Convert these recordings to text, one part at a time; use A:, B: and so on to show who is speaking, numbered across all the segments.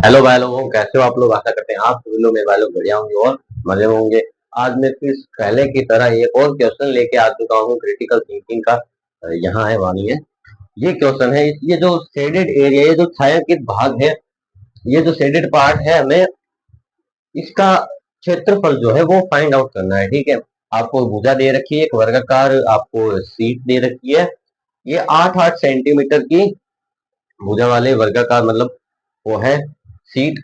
A: Hello भाई लोगों, कैसे हो आप लोग। आशा करते हैं आप सभी लोग मेरे भाई लोग बढ़िया होंगे और मजे में होंगे। आज मैं फिर पहले की तरह एक और क्वेश्चन लेके आ चुका हूँ क्रिटिकल थिंकिंग का। यहाँ है वाणी है। ये क्वेश्चन है, ये जो शेडेड एरिया, ये जो छायांकित भाग है, ये जो शेडेड पार्ट है, हमें इसका क्षेत्रफल जो है वो फाइंड आउट करना है। ठीक है, आपको भुजा दे रखी है, एक वर्गाकार आपको सीट दे रखी है। ये 8-8 सेंटीमीटर की भुजा वाले वर्गाकार, मतलब वो है सीट।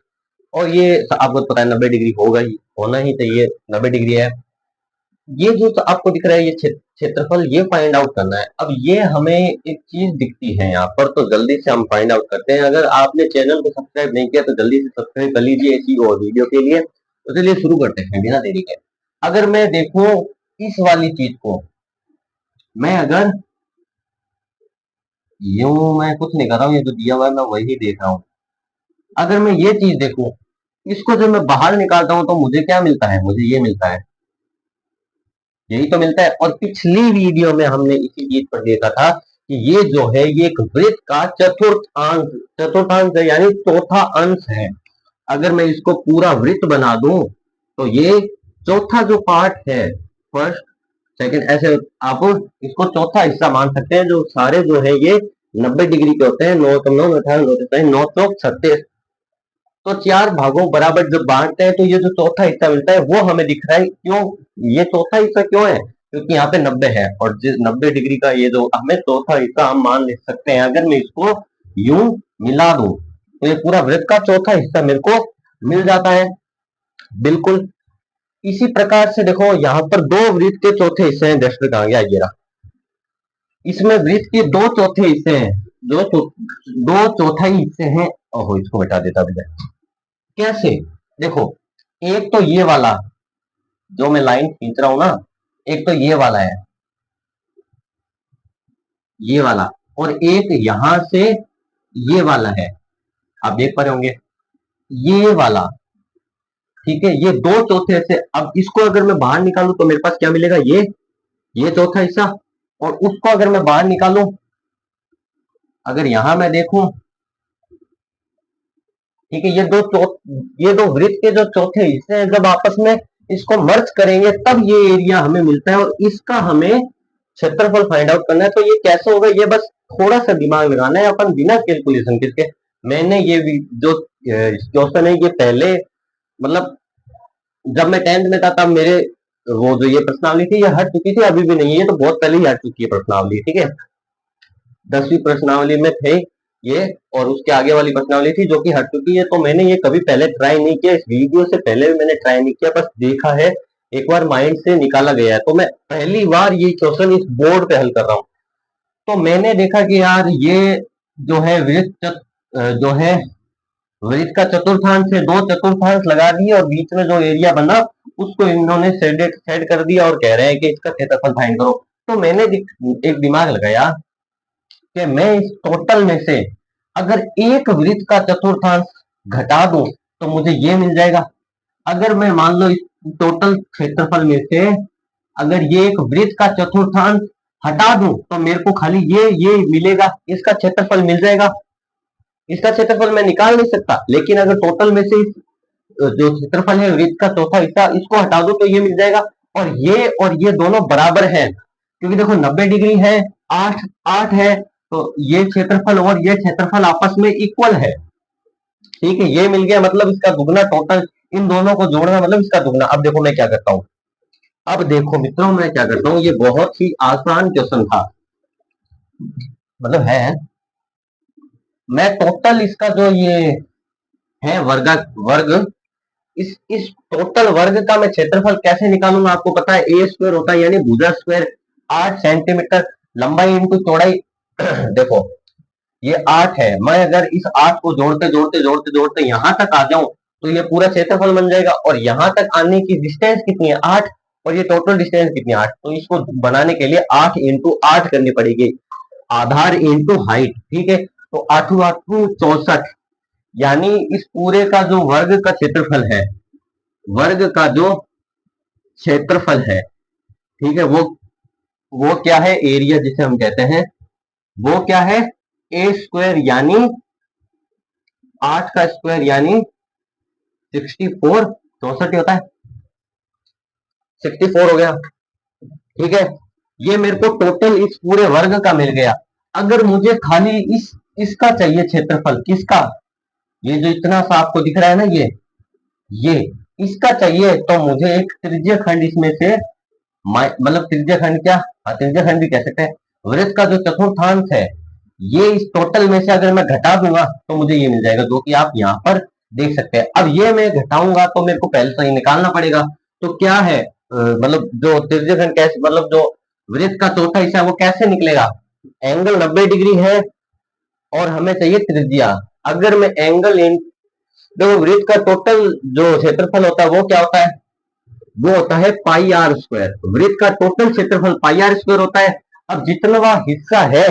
A: और ये आपको पता है 90 डिग्री होगा ही, होना ही चाहिए, 90 डिग्री है। ये जो तो आपको दिख रहा है, ये क्षेत्रफल, ये फाइंड आउट करना है। अब ये हमें एक चीज दिखती है यहाँ पर, तो जल्दी से हम फाइंड आउट करते हैं। अगर आपने चैनल को सब्सक्राइब नहीं किया तो जल्दी से सब्सक्राइब कर लीजिए इसी और वीडियो के लिए। तो चलिए शुरू करते हैं बिना देरी के। अगर मैं देखूं इस वाली चीज को, मैं अगर यूं, मैं कुछ नहीं कर रहा हूँ, ये जो दिया हुआ है मैं वही देख रहा हूँ। अगर मैं ये चीज देखूं, इसको जब मैं बाहर निकालता हूं तो मुझे क्या मिलता है, मुझे ये मिलता है, यही तो मिलता है। और पिछली वीडियो में हमने इसी चीज पर देखा था कि ये जो है ये एक वृत्त का चतुर्थांश, चतुर्थांश है यानी चौथा अंश है। अगर मैं इसको पूरा वृत्त बना दूं तो ये चौथा जो पार्ट है, फर्स्ट सेकंड, ऐसे आप इसको चौथा हिस्सा मान सकते हैं। जो सारे जो है ये 90 डिग्री के होते हैं। 9 9 18 9 9 9 तो चार भागों बराबर जब बांटते हैं तो ये जो चौथा हिस्सा मिलता है वो हमें दिख रहा है। क्यों ये चौथा हिस्सा क्यों है? क्योंकि यहाँ पे 90 है और जिस 90 डिग्री का ये जो हमें चौथा हिस्सा हम मान ले सकते हैं। अगर मैं इसको यूं मिला दूं तो ये पूरा वृत्त का चौथा हिस्सा मेरे को मिल जाता है। बिल्कुल इसी प्रकार से देखो, यहाँ पर दो वृत्त के चौथे हिस्से हैं। दृष्टि कहाँ गया, ये रहा। इसमें वृत्त के दो चौथे हिस्से हैं, दो चौथाई हिस्से हैं। ओहो, इसको बता देता भी। कैसे? देखो, एक तो ये वाला जो मैं लाइन खींच रहा हूं ना, एक तो ये वाला है, ये वाला, और एक यहां से ये वाला है। आप देख पा रहे होंगे ये वाला। ठीक है, ये दो चौथे से। अब इसको अगर मैं बाहर निकालूं तो मेरे पास क्या मिलेगा, ये चौथा हिस्सा। और उसको अगर मैं बाहर निकालूं, अगर यहां मैं देखूं, ठीक है, ये दो वृत्त के जो चौथे हिस्से हैं, जब आपस में इसको मर्ज करेंगे तब ये एरिया हमें मिलता है और इसका हमें क्षेत्रफल फाइंड आउट करना है। तो ये कैसे होगा, ये बस थोड़ा सा दिमाग लगाना है अपन, बिना कैलकुलेशन किसके। मैंने ये जो क्वेश्चन है ये पहले, मतलब जब मैं 10th में था तब मेरे वो जो ये प्रश्नावली थी ये हट चुकी थी, अभी भी नहीं है, ये तो बहुत पहले ही हट चुकी है प्रश्नावली। ठीक है, 10वीं प्रश्नावली में थे ये, और उसके आगे वाली प्रश्नावली थी जो कि हट चुकी है। तो मैंने ये कभी पहले ट्राई नहीं किया, इस वीडियो से पहले भी मैंने ट्राई नहीं किया, बस देखा है, एक बार माइंड से निकाला गया है। तो मैं पहली बार ये क्वेश्चन इस बोर्ड पे हल कर रहा हूँ। तो मैंने देखा कि यार ये जो है जो है वृत्त का चतुर्थांश से दो चतुर्थांश लगा दिए और बीच में जो एरिया बना उसको इन्होंने सेड कर दिया और कह रहे हैं कि इसका क्षेत्रफल फाइंड करो। तो मैंने एक दिमाग लगाया कि मैं इस टोटल में से अगर एक वृत्त का चतुर्थांश घटा दूं तो मुझे ये मिल जाएगा। अगर मैं मान लो इस टोटल क्षेत्रफल में से अगर ये एक वृत्त का चतुर्थांश हटा दूं तो मेरे को खाली ये मिलेगा, इसका क्षेत्रफल मिल जाएगा। इसका क्षेत्रफल मैं निकाल नहीं सकता, लेकिन अगर टोटल में से जो क्षेत्रफल है वृत्त का चौथा हिस्सा, इसको हटा दो तो ये मिल जाएगा। और ये दोनों बराबर है, क्योंकि देखो 90 डिग्री है, 8 8 है, तो ये क्षेत्रफल और ये क्षेत्रफल आपस में इक्वल है। ठीक है, ये मिल गया, मतलब इसका दुगना टोटल, इन दोनों को जोड़ना मतलब इसका दुगना। अब देखो मैं क्या करता हूँ, अब देखो मित्रों मैं क्या करता हूँ, ये बहुत ही आसान क्वेश्चन था, मतलब है। मैं टोटल इसका जो ये है वर्ग, इस टोटल वर्ग का मैं क्षेत्रफल कैसे निकालूंगा? आपको पता है ए स्क्वायर होता है, यानी भुजा स्क्वायर। 8 सेंटीमीटर लंबाई इंटू चौड़ाई। देखो ये 8 है, मैं अगर इस 8 को जोड़ते जोड़ते जोड़ते जोड़ते यहां तक आ जाऊं तो ये पूरा क्षेत्रफल बन जाएगा। और यहां तक आने की डिस्टेंस कितनी है, 8, और ये टोटल डिस्टेंस कितनी है, 8। तो इसको बनाने के लिए 8 इंटू 8 करनी पड़ेगी, आधार इंटू हाइट। ठीक है, तो 8 8 64, यानी इस पूरे का जो वर्ग का क्षेत्रफल है, वर्ग का जो क्षेत्रफल है, ठीक है, वो क्या है, एरिया जिसे हम कहते हैं, वो क्या है, ए स्क्वायर, यानी 8 का स्क्वायर यानी 64, 64 ही होता है, 64 हो गया। ठीक है, ये मेरे को टोटल इस पूरे वर्ग का मिल गया। अगर मुझे खाली इसका चाहिए क्षेत्रफल, किसका, ये जो इतना सा आपको दिख रहा है ना, ये इसका चाहिए, तो मुझे एक त्रिज्य खंड इसमें से, मतलब त्रिज्य खंड क्या, हाँ त्रिज्य खंड भी कह सकते हैं, वृत्त का जो चतुर्थांश है, ये इस टोटल में से अगर मैं घटा दूंगा तो मुझे ये मिल जाएगा, जो कि आप यहाँ पर देख सकते हैं। अब ये मैं घटाऊंगा तो मेरे को पहले से ही निकालना पड़ेगा। तो क्या है, मतलब जो त्रिज्य खंड कैसे, मतलब जो वृत्त का चौथा हिस्सा है वो कैसे निकलेगा, एंगल 90 डिग्री है और हमें चाहिए त्रिज्या। अगर मैं एंगल इन, देखो वृत्त का टोटल जो क्षेत्रफल होता है वो क्या होता है, वो होता है पाई आर स्क्वायर। वृत्त का टोटल क्षेत्रफल पाई आर स्क्वायर होता है। अब जितना हिस्सा है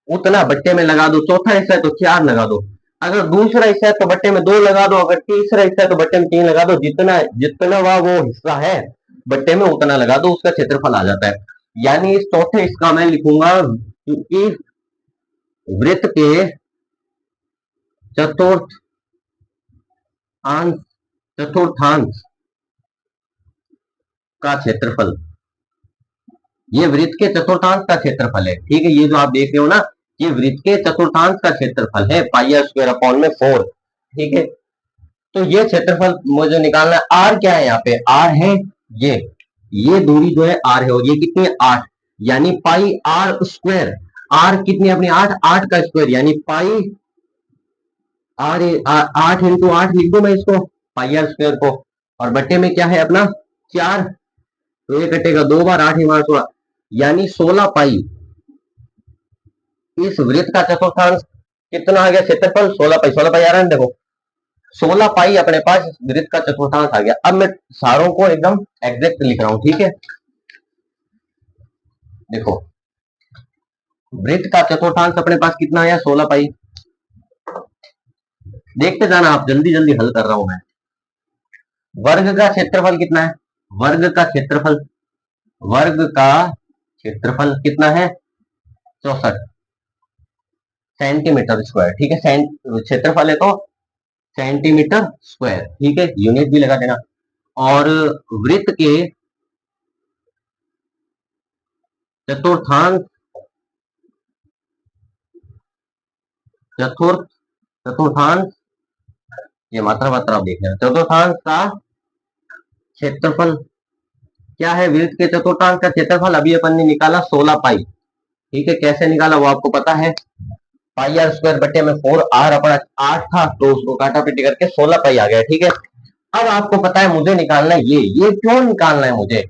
A: उतना बट्टे में लगा दो, चौथा हिस्सा है तो 4 लगा दो, अगर दूसरा हिस्सा है तो बट्टे में 2 लगा दो, अगर तीसरा हिस्सा है तो बट्टे में 3 लगा दो, जितना जितना वो हिस्सा है बट्टे में उतना लगा दो, उसका क्षेत्रफल आ जाता है। यानी इस चौथे इसका मैं लिखूंगा कि वृत्त के चतुर्थांश, चतुर्थांश का क्षेत्रफल, ये वृत्त के चतुर्थांश का क्षेत्रफल है। ठीक है, ये जो आप देख रहे हो ना, ये वृत्त के चतुर्थांश का क्षेत्रफल है, पाई आर स्क्वायर अपॉन में 4। ठीक है, तो ये क्षेत्रफल मुझे निकालना है। आर क्या है, यहाँ पे आर है ये दूरी जो है आर है, और ये कितनी है 8, यानी पाई आर स्क्वायर। आर कितनी है अपनी 8, 8 का स्क्वायर यानी पाई आर, 8 × 8 लिख दो मैं इसको, पाई आर स्क्वायर को, और बट्टे में क्या है अपना 4, तो ये कटेगा 2 बार, 8 × 16 यानी 16 पाई। इस वृत्त का चतुर्थांश कितना आ गया क्षेत्रफल, 16 पाई, 16 पाई आ रहा है देखो, 16 पाई अपने पास वृत्त का चतुर्थांश आ गया। अब मैं सारों को एकदम एग्जैक्ट लिख रहा हूं। ठीक है, देखो वृत्त का चतुर्थांश अपने पास कितना आया, 16 पाई। देखते जाना आप, जल्दी जल्दी हल कर रहा हूं मैं। वर्ग का क्षेत्रफल कितना है, वर्ग का क्षेत्रफल, वर्ग का क्षेत्रफल कितना है 64 सेंटीमीटर स्क्वायर। ठीक है, क्षेत्रफल है तो सेंटीमीटर स्क्वायर। ठीक है, यूनिट भी लगा देना। और वृत्त के चतुर्थांश, चतुर्थ चतुर्थांश, ये मात्रा मात्रा आप देख लेना, चतुर्थांश का क्षेत्रफल क्या है, वृत्त के चतुर्थांश का क्षेत्रफल अभी अपन ने निकाला 16 पाई। ठीक है, कैसे निकाला वो आपको पता है, पाई आर स्क्वायर बटे में 4, आर अपना 8 था तो उसको काटा पीटी करके 16 पाई आ गया। ठीक है, अब आपको पता है मुझे निकालना है ये क्यों निकालना है मुझे,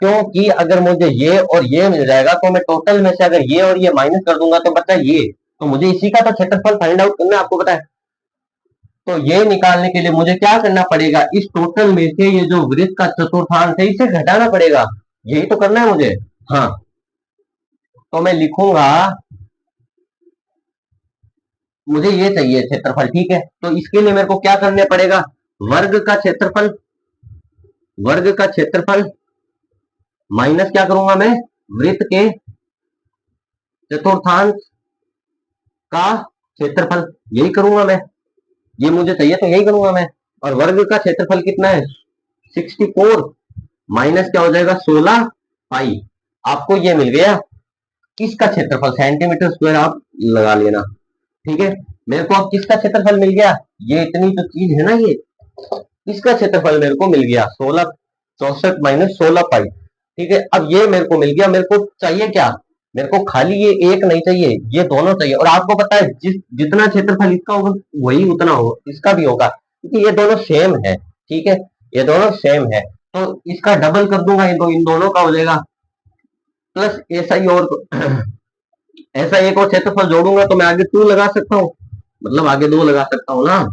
A: क्योंकि अगर मुझे ये और ये मिल जाएगा तो मैं टोटल में से अगर ये और ये माइनस कर दूंगा तो बचा ये, तो मुझे इसी का तो क्षेत्रफल फाइंड आउट करना है, आपको पता है। तो ये निकालने के लिए मुझे क्या करना पड़ेगा, इस टोटल में से ये जो वृत्त का चतुर्थांश है इसे घटाना पड़ेगा, यही तो करना है मुझे। हाँ, तो मैं लिखूंगा, मुझे ये चाहिए क्षेत्रफल। ठीक है, तो इसके लिए मेरे को क्या करना पड़ेगा, वर्ग का क्षेत्रफल, वर्ग का क्षेत्रफल माइनस क्या करूंगा मैं, वृत्त के चतुर्थांश का क्षेत्रफल, यही करूंगा मैं, ये मुझे चाहिए तो यही करूंगा मैं। और वर्ग का क्षेत्रफल कितना है 64, माइनस क्या हो जाएगा 16 पाई, आपको ये मिल गया। किसका क्षेत्रफल, सेंटीमीटर स्क्वायर आप लगा लेना। ठीक है, मेरे को अब किसका क्षेत्रफल मिल गया, ये इतनी तो चीज है ना, ये इसका क्षेत्रफल मेरे को मिल गया 16, 64 माइनस 16 पाई। ठीक है, अब ये मेरे को मिल गया, मेरे को चाहिए क्या, मेरे को खाली ये एक नहीं चाहिए, ये दोनों चाहिए। और आपको पता है जितना क्षेत्रफल इसका होगा वही उतना होगा इसका भी होगा, क्योंकि ये दोनों सेम है। ठीक है, ये दोनों सेम है, तो इसका डबल कर दूंगा, इन दोनों का हो जाएगा, प्लस ऐसा ही और ऐसा एक और क्षेत्रफल जोड़ूंगा तो मैं आगे 2 लगा सकता हूँ, मतलब आगे 2 लगा सकता हूँ ना,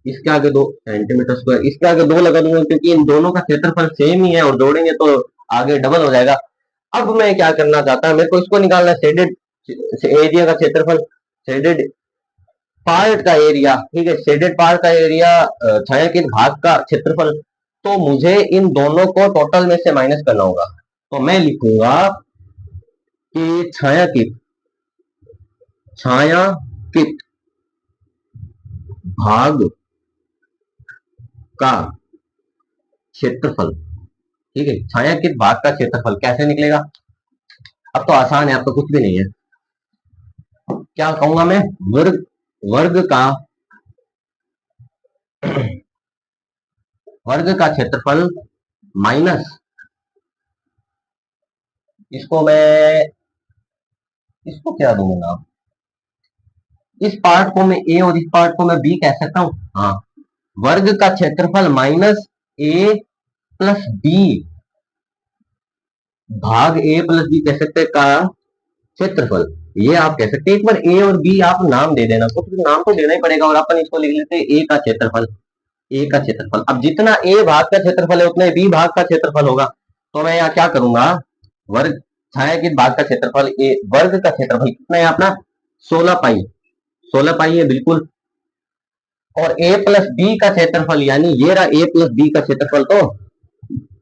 A: इसके आगे 2 सेंटीमीटर स्क्वायर, इसके आगे 2 लगा दूंगा, क्योंकि इन दोनों का क्षेत्रफल सेम ही है और जोड़ेंगे तो आगे डबल हो जाएगा। अब मैं क्या करना चाहता हूं, मेरे को इसको निकालना है, शेडेड एरिया का क्षेत्रफल, शेडेड पार्ट का एरिया। ठीक है, शेडेड पार्ट का एरिया, छायांकित भाग का क्षेत्रफल। तो मुझे इन दोनों को टोटल में से माइनस करना होगा, तो मैं लिखूंगा कि छायांकित, छायांकित भाग का क्षेत्रफल। ठीक है, छायांकित भाग का क्षेत्रफल कैसे निकलेगा? अब तो आसान है, अब तो कुछ भी नहीं है। क्या कहूंगा मैं? वर्ग वर्ग का वर्ग का क्षेत्रफल माइनस, इसको मैं, इसको क्या दूंगा नाम? इस पार्ट को मैं ए और इस पार्ट को मैं बी कह सकता हूं। हाँ, वर्ग का क्षेत्रफल माइनस ए प्लस बी भाग ए प्लस बी कह सकते हैं का क्षेत्रफल। ये आप कह सकते हैं। एक बार ए और बी आप नाम दे देना, कुछ भी नाम तो देना ही पड़ेगा, और अपन इसको लिख लेते हैं ए का क्षेत्रफल। ए का क्षेत्रफल, अब जितना ए भाग का क्षेत्रफल है उतना बी भाग का क्षेत्रफल होगा। तो मैं यहाँ क्या करूंगा? वर्ग छायांकित भाग का क्षेत्रफल ए, वर्ग का क्षेत्रफल कितना है अपना? 16 पाई। 16 पाई है बिल्कुल। और ए प्लस बी का क्षेत्रफल, यानी ये रहा ए प्लस बी का क्षेत्रफल। तो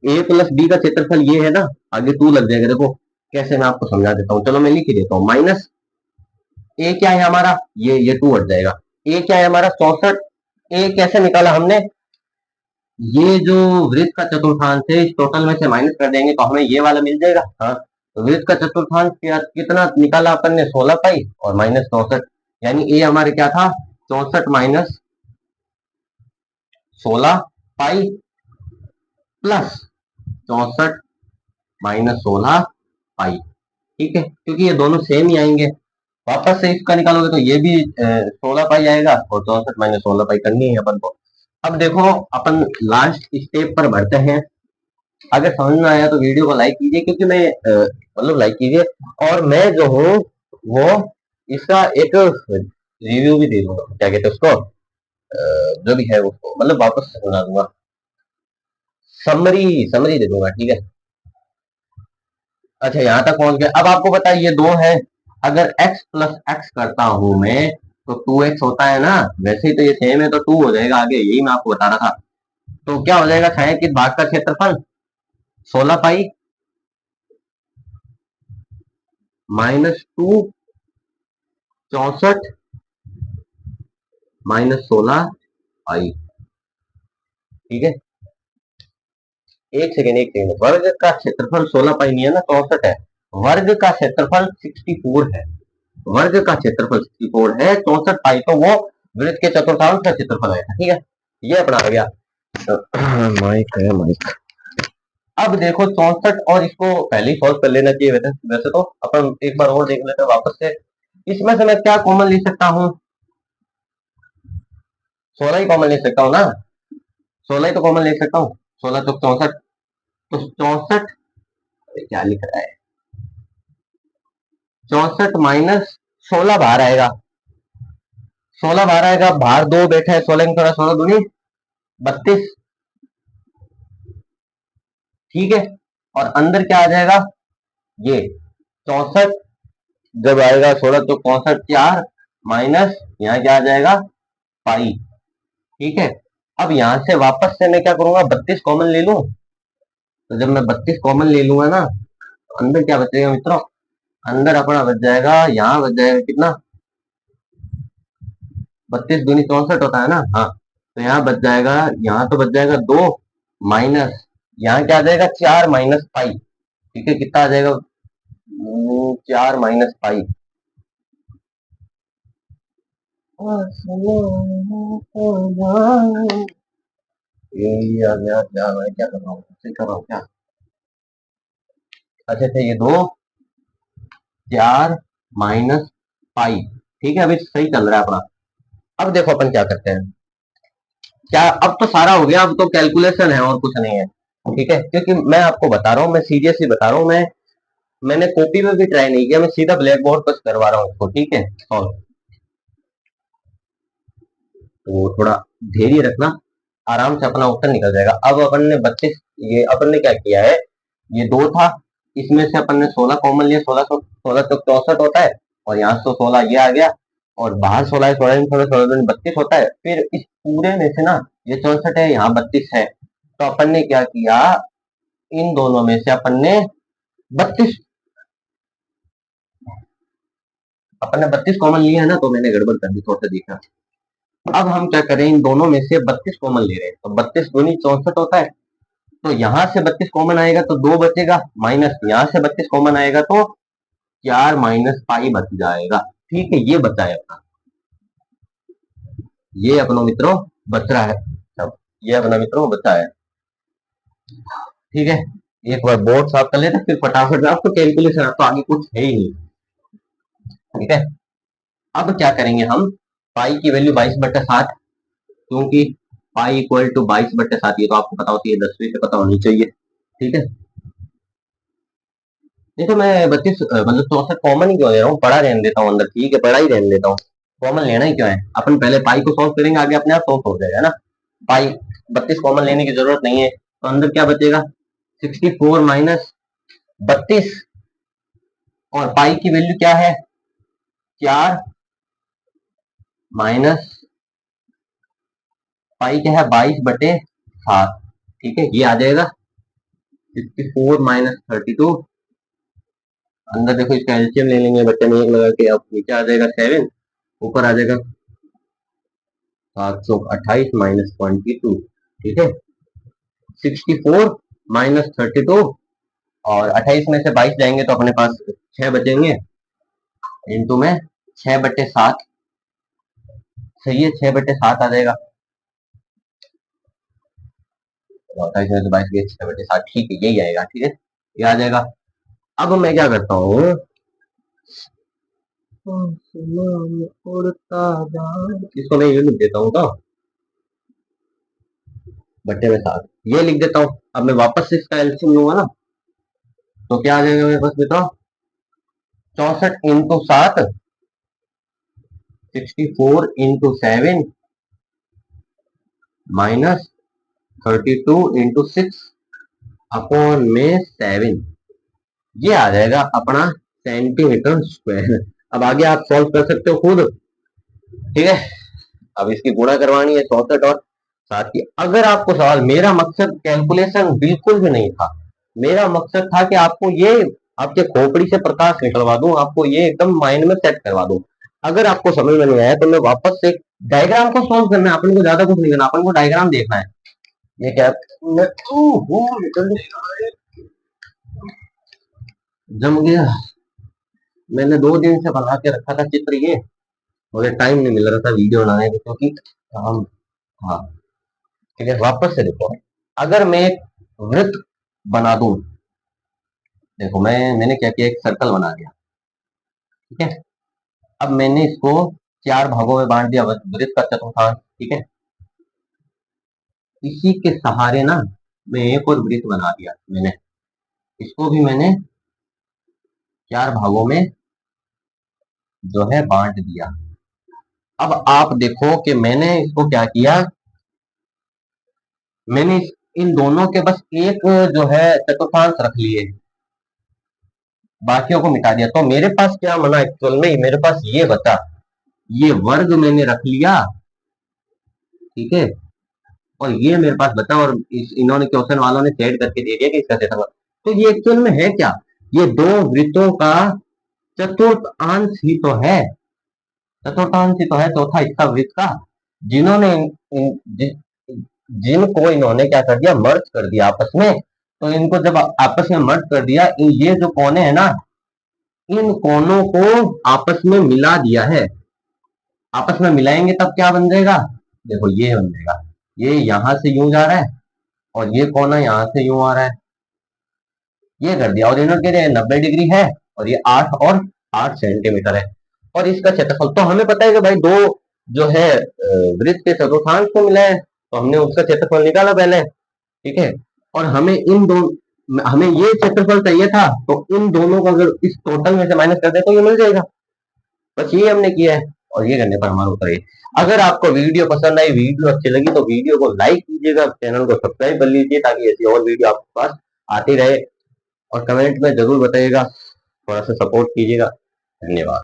A: ए प्लस बी का क्षेत्रफल ये है ना, आगे टू लग जाएगा। देखो कैसे, मैं आपको समझा देता हूँ। चलो मैं लिख ही देता हूँ। माइनस ए क्या है हमारा? ये टू हट जाएगा। ए क्या है हमारा? 64। ए कैसे निकाला हमने? ये जो वृत्त का चतुर्थांश है, इस टोटल में से माइनस कर देंगे तो हमें ये वाला मिल जाएगा। हाँ, तो वृत्त का चतुर्थांश कितना निकाला अपन ने? 16 पाई और माइनस 64। यानी ए हमारे क्या था? 64 माइनस 16 पाई प्लस 64 माइनस 16 पाई। ठीक है, क्योंकि ये दोनों सेम ही आएंगे। वापस से इसका निकालोगे तो ये भी 16 पाई आएगा, और 64 माइनस 16 पाई करनी है अपन को। अब देखो, अपन लास्ट स्टेप पर बढ़ते हैं। अगर समझ में आया तो वीडियो को लाइक कीजिए, क्योंकि मैं मतलब लाइक कीजिए, और मैं जो हूँ वो इसका एक रिव्यू भी दे दूंगा, क्या कहते हैं उसको, जो भी है उसको मतलब वापस से सुना दूंगा, समरी समरी दे दूंगा। ठीक है, अच्छा यहाँ तक पहुंच गए। अब आपको पता है ये दो है, अगर x प्लस एक्स करता हूं मैं तो 2x होता है ना, वैसे ही तो ये सेम है तो 2 हो जाएगा आगे, यही मैं आपको बता रहा था। तो क्या हो जाएगा? छायांकित भाग का क्षेत्रफल 16 पाई माइनस 2, 64 माइनस 16 पाई। ठीक है, एक सेकेंड एक सेकेंड, वर्ग का क्षेत्रफल 16 पाई नहीं है ना, 64 है। वर्ग का क्षेत्रफल 64 है। वर्ग का क्षेत्रफल 64 है, 64 पाई तो वो वृत्त के चतुर्थांश का क्षेत्रफल है। ठीक है, ये अपना आ गया। माइक है माइक। अब देखो 64, और इसको पहले ही सॉल्व कर लेना चाहिए। वैसे तो अपन एक बार और देख लेते हैं वापस से। इसमें से मैं क्या कॉमन ले सकता हूँ? 16 ही कॉमन ले सकता हूँ ना, 16 ही तो कॉमन ले सकता हूँ। 16 तो 64, तो 64 क्या लिख रहा है? 64 माइनस 16 बाहर आएगा। 16 बाहर आएगा, बाहर 2 बैठा है, 16 थोड़ा 16 दूनी 32। ठीक है, और अंदर क्या आ जाएगा? ये 64 जब आएगा 16 तो 64 4 माइनस यहाँ क्या आ जाएगा? पाई। ठीक है, अब यहां से वापस से मैं क्या करूंगा? 32 कॉमन ले लूं। तो जब मैं 32 कॉमन ले लूंगा ना, तो अंदर क्या बचेगा मित्रों? अंदर अपना बच जाएगा, यहाँ बच जाएगा कितना? 32 दूनी 64 होता है ना। हाँ, तो यहाँ बच जाएगा, यहाँ तो बच जाएगा 2 माइनस, यहाँ क्या आ जाएगा? 4 माइनस पाई। ठीक है, कितना आ जाएगा? 4 माइनस पाई। ये आ गया क्या? मैं क्या कर रहा हूँ? सही कर रहा हूँ क्या? अच्छा अच्छा, ये 2 4 माइनस पाई। ठीक है, अभी सही चल रहा है अपना। अब देखो अपन क्या करते हैं। क्या, अब तो सारा हो गया, अब तो कैलकुलेशन है और कुछ नहीं है। ठीक है, क्योंकि मैं आपको बता रहा हूँ, मैं सीरियसली बता रहा हूँ, मैंने कॉपी में भी ट्राई नहीं किया, मैं सीधा ब्लैक बोर्ड पर करवा रहा हूँ इसको। ठीक है, और तो थोड़ा धैर्य रखना, आराम से अपना उत्तर निकल जाएगा। अब अपन ने 32, ये अपन ने क्या किया है, ये 2 था, इसमें से अपन ने 16 कॉमन लिया। 16 तो 64 होता है, और यहाँ से 16 ये आ गया, और बाहर 16 है, 16 16 16 32 होता है। फिर इस पूरे में से ना, ये 64 है, यहाँ 32 है, तो अपन ने क्या किया? इन दोनों में से अपन ने 32, अपन ने 32 कॉमन लिया है ना, तो मैंने गड़बड़ कर दी, थोड़ा सा देखा। अब हम क्या करें, इन दोनों में से 32 कॉमन ले रहे हैं, तो 32 दूनी 64 होता है, तो यहां से 32 कॉमन आएगा तो 2 बचेगा, माइनस यहां से 32 कॉमन आएगा तो 4 माइनस पाई बच जाएगा। ठीक है, ये बचा है अपना, ये अपनों मित्रों बच रहा है सब, ये अपना मित्रों बचा है। ठीक है, एक बार बोर्ड साफ कर लेते फिर फटाफट आपको कैलकुलेशन, आपको आगे कुछ है ही नहीं। ठीक है, अब क्या करेंगे हम, पाई की वैल्यू 22/7, क्योंकि पाई इक्वल टू 22/7, ये तो आपको पता होती है, 10वीं से पता होनी चाहिए। ठीक है, नहीं तो मैं 32 मतलब 64 कॉमन ही क्यों ले रहा हूँ, पढ़ा रहने देता हूँ अंदर, ठीक है पढ़ा ही रहने देता हूँ, कॉमन लेना ही क्यों है, अपन पहले पाई को सॉल्व करेंगे, आगे अपने आप सॉल्व हो जाएगा ना। पाई 32 कॉमन लेने की जरूरत नहीं है, तो अंदर क्या बचेगा, 64 माइनस 32, और पाई की वैल्यू क्या है, 4 माइनस पाई क्या है, 22/7। ठीक है, ये आ जाएगा 64 माइनस 32, अंदर देखो इसका एलसीएम ले लेंगे बच्चे में एक लगा के, अब नीचे आ जाएगा 7, ऊपर आ जाएगा 728 माइनस 22। ठीक है, 64 माइनस 32, और 28 में से 22 जाएंगे तो अपने पास 6 बचेंगे, इंटू में 6/7, सही है, 6/7 आ जाएगा, 28 में से 22 गए 6/7, ठीक है यही आएगा। ठीक है, ये आ जाएगा। अब मैं क्या करता हूँ, इसको मैं ये लिख देता हूँ, तो बट्टे में 7 ये लिख देता हूँ। अब मैं वापस से इसका एलसीएम लूंगा ना, तो क्या आ जाएगा मेरे पास बेटा, 64 × 7, 64 × 7 माइनस 32 × 6 अपॉन में 7, ये आ जाएगा अपना सेंटीमीटर स्क्वायर। अब आगे आप सॉल्व कर सकते हो खुद। ठीक है, अब इसकी गुणा करवानी है 64 और 7 की। अगर आपको सवाल, मेरा मकसद कैलकुलेशन बिल्कुल भी नहीं था, मेरा मकसद था कि आपको ये आपके खोपड़ी से प्रकाश निकलवा दूं, आपको ये एकदम माइंड में सेट करवा दूं। अगर आपको समझ में नहीं आया तो मैं वापस से डायग्राम को सॉल्व करना है, अपन को ज्यादा कुछ नहीं करना, अपन को डायग्राम देखना है। ये क्या जम गया, मैंने 2 दिन से बना के रखा था चित्र, ये मुझे टाइम नहीं मिल रहा था वीडियो बनाने का, क्योंकि हम, हाँ ठीक है, वापस से देखो, अगर मैं एक वृत्त बना दूं, देखो मैंने क्या किया, एक सर्कल बना दिया। ठीक है, अब मैंने इसको 4 भागों में बांट दिया, वृत्त का चतुर्थांश। ठीक है, इसी के सहारे ना मैं एक और वृत्त बना दिया, मैंने इसको भी मैंने 4 भागों में जो है बांट दिया। अब आप देखो कि मैंने इसको क्या किया, मैंने इन दोनों के बस एक जो है चतुर्थांश रख लिए, बाकियों को मिटा दिया, तो मेरे पास क्या बना एक्चुअल में, मेरे पास ये बचा, ये वर्ग मैंने रख लिया। ठीक है, और ये मेरे पास बचा, और इन्होंने क्वेश्चन वालों ने सेट करके दे दिया कि इसका क्षेत्रफल, तो ये एक्चुअल में है क्या, ये दो वृत्तों का चतुर्थांश ही तो है, चतुर्थांश ही तो है चौथा हिस्सा वृत्त का, जिन्होंने जिनको इन्होंने क्या कर दिया, मर्ज कर दिया आपस में। तो इनको जब आपस में मर्ज कर दिया, ये जो कोने है ना, इन कोनों को आपस में मिला दिया है, आपस में मिलाएंगे तब क्या बन जाएगा, देखो ये बन जाएगा, ये यहां से यूं जा रहा है और ये कोना यहां से यूं आ रहा है, ये कर दिया, और इन्होंने कह 90 डिग्री है, और ये 8 है, और इसका क्षेत्रफल, तो हमें पता है कि भाई दो जो है वृत्त के चतुर्थांश को मिला है, तो हमने उसका क्षेत्रफल निकाला पहले। ठीक है, और हमें इन दो, हमें ये क्षेत्रफल चाहिए था, तो इन दोनों को अगर इस टोटल में से माइनस कर दे तो ये मिल जाएगा, बस ये हमने किया है, और ये करने पर हमारा उत्तर है। अगर आपको वीडियो पसंद आई, वीडियो अच्छी लगी, तो वीडियो को लाइक कीजिएगा, चैनल को सब्सक्राइब कर लीजिए, ताकि ऐसी और वीडियो आपके पास आती रहे, और कमेंट में जरूर बताइएगा, थोड़ा सा सपोर्ट कीजिएगा। धन्यवाद।